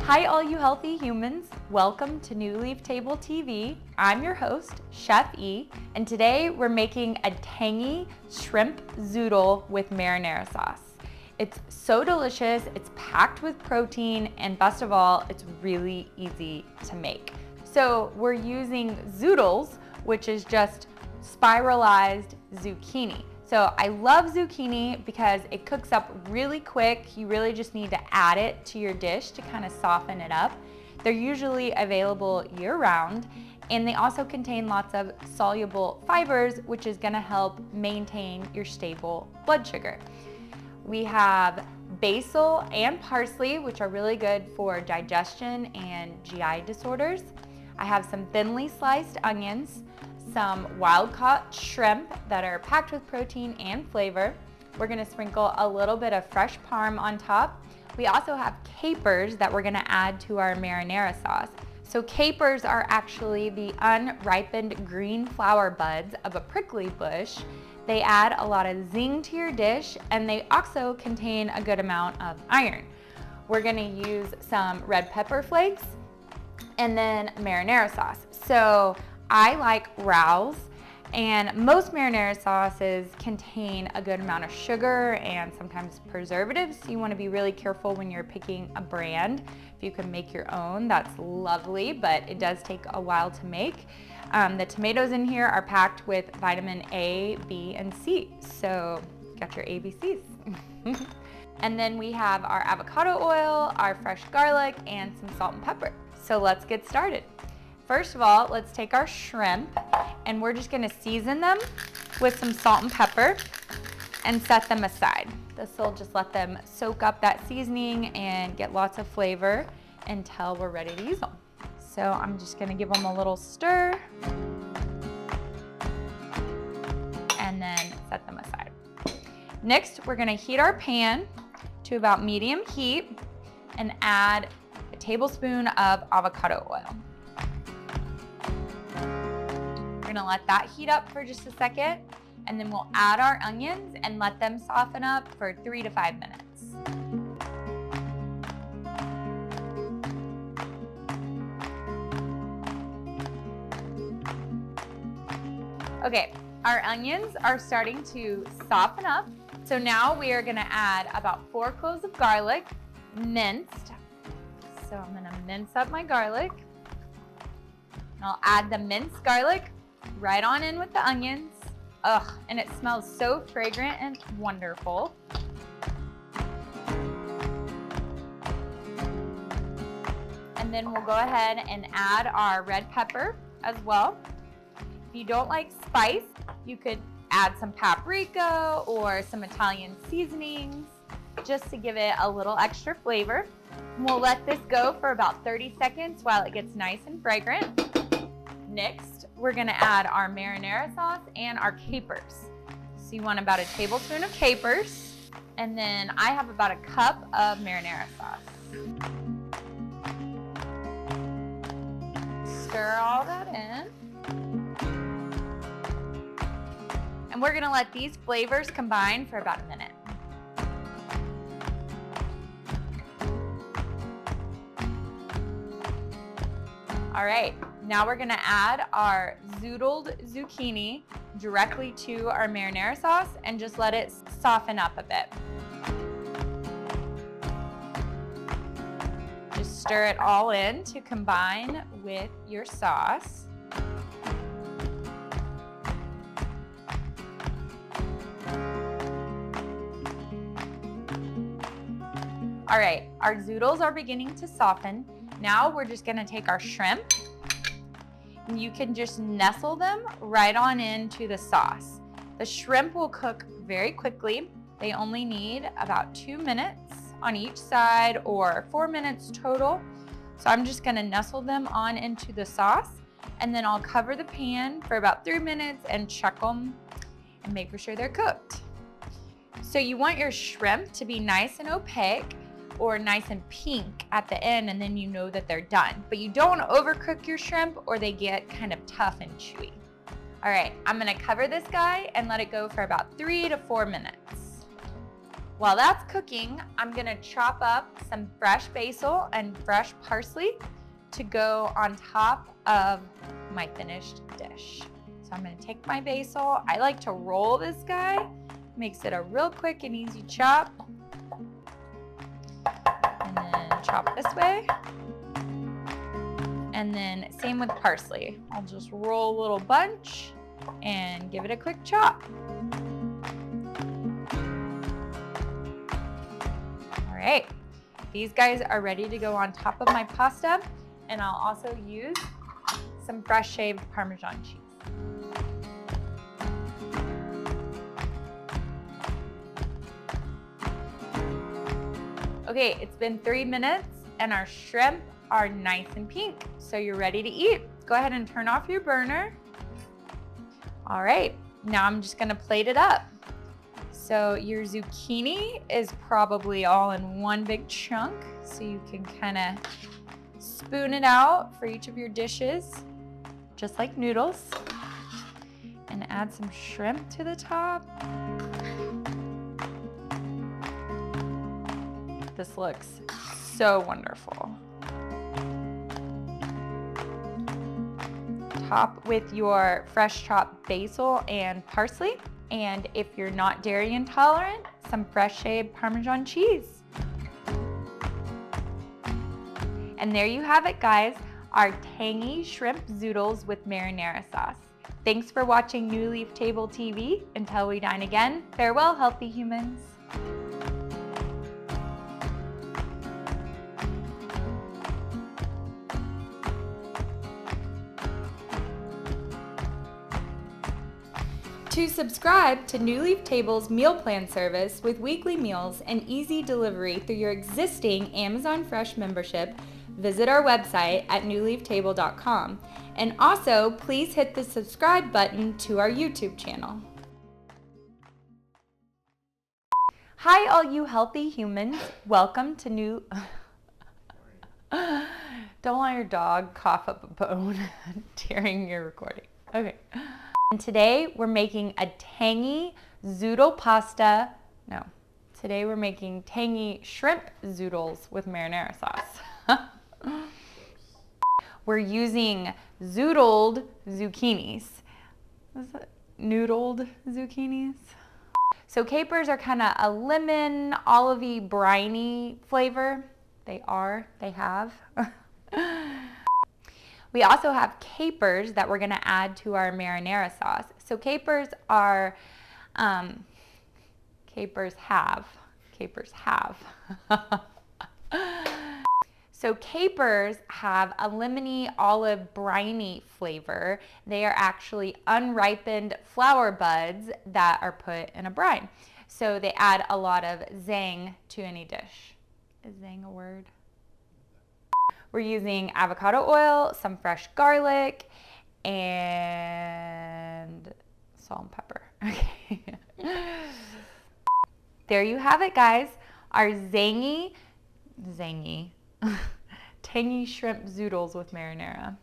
Hi all you healthy humans, welcome to New Leaf Table TV. I'm your host, Chef E, and today we're making a tangy shrimp zoodle with marinara sauce. It's so delicious, it's packed with protein, and best of all, it's really easy to make. So we're using zoodles, which is just spiralized zucchini. So I love zucchini because it cooks up really quick. You really just need to add it to your dish to kind of soften it up. They're usually available year-round, and they also contain lots of soluble fibers, which is gonna help maintain your stable blood sugar. We have basil and parsley, which are really good for digestion and GI disorders. I have some thinly sliced onions, some wild-caught shrimp that are packed with protein and flavor. We're gonna sprinkle a little bit of fresh parm on top. We also have capers that we're gonna add to our marinara sauce. So capers are actually the unripened green flower buds of a prickly bush. They add a lot of zing to your dish, and they also contain a good amount of iron. We're gonna use some red pepper flakes and then marinara sauce. So I like Rao's, and most marinara sauces contain a good amount of sugar and sometimes preservatives. So you want to be really careful when you're picking a brand. If you can make your own, that's lovely, but it does take a while to make. The tomatoes in here are packed with vitamin A, B, and C. So got your ABCs. And then we have our avocado oil, our fresh garlic, and some salt and pepper. So let's get started. First of all, let's take our shrimp and we're just gonna season them with some salt and pepper and set them aside. This will just let them soak up that seasoning and get lots of flavor until we're ready to use them. So I'm just gonna give them a little stir and then set them aside. Next, we're gonna heat our pan to about medium heat and add a tablespoon of avocado oil. We're gonna let that heat up for just a second, and then we'll add our onions and let them soften up for 3 to 5 minutes. Okay, our onions are starting to soften up. So now we are gonna add about 4 cloves of garlic, minced. So I'm gonna mince up my garlic. And I'll add the minced garlic right on in with the onions. Ugh, and it smells so fragrant and wonderful. And then we'll go ahead and add our red pepper as well. If you don't like spice, you could add some paprika or some Italian seasonings just to give it a little extra flavor. And we'll let this go for about 30 seconds while it gets nice and fragrant. Next, we're gonna add our marinara sauce and our capers. So you want about a tablespoon of capers, and then I have about a cup of marinara sauce. Stir all that in. And we're gonna let these flavors combine for about a minute. All right, now we're gonna add our zoodled zucchini directly to our marinara sauce and just let it soften up a bit. Just stir it all in to combine with your sauce. All right, our zoodles are beginning to soften. Now we're just gonna take our shrimp, and you can just nestle them right on into the sauce. The shrimp will cook very quickly. They only need about 2 minutes on each side or 4 minutes total. So I'm just gonna nestle them on into the sauce, and then I'll cover the pan for about 3 minutes and check them and make sure they're cooked. So you want your shrimp to be nice and opaque or nice and pink at the end, and then you know that they're done. But you don't want to overcook your shrimp or they get kind of tough and chewy. All right, I'm gonna cover this guy and let it go for about 3 to 4 minutes. While that's cooking, I'm gonna chop up some fresh basil and fresh parsley to go on top of my finished dish. So I'm gonna take my basil. I like to roll this guy. Makes it a real quick and easy chop. And then chop this way. And then same with parsley. I'll just roll a little bunch and give it a quick chop. All right, these guys are ready to go on top of my pasta, and I'll also use some fresh shaved Parmesan cheese. Okay, it's been 3 minutes and our shrimp are nice and pink, so you're ready to eat. Go ahead and turn off your burner. All right, now I'm just gonna plate it up. So your zucchini is probably all in one big chunk, so you can kind of spoon it out for each of your dishes, just like noodles. And add some shrimp to the top. This looks so wonderful. Top with your fresh chopped basil and parsley. And if you're not dairy intolerant, some fresh shaved Parmesan cheese. And there you have it, guys, our tangy shrimp zoodles with marinara sauce. Thanks for watching New Leaf Table TV. Until we dine again, farewell, healthy humans. To subscribe to New Leaf Table's meal plan service with weekly meals and easy delivery through your existing Amazon Fresh membership, visit our website at newleaftable.com. And also, please hit the subscribe button to our YouTube channel. Hi, all you healthy humans. Welcome to New... Don't let your dog cough up a bone during your recording. Okay. And today we're making a tangy zoodle pasta. No, today we're making tangy shrimp zoodles with marinara sauce. We're using zoodled zucchinis. Is it noodled zucchinis? So capers are kind of a lemon, olivey, briny flavor. They have. We also have capers that we're gonna add to our marinara sauce. So capers are, capers have. So capers have a lemony olive briny flavor. They are actually unripened flower buds that are put in a brine. So they add a lot of zang to any dish. Is zang a word? We're using avocado oil, some fresh garlic, and salt and pepper. Okay. There you have it, guys. Our tangy shrimp zoodles with marinara.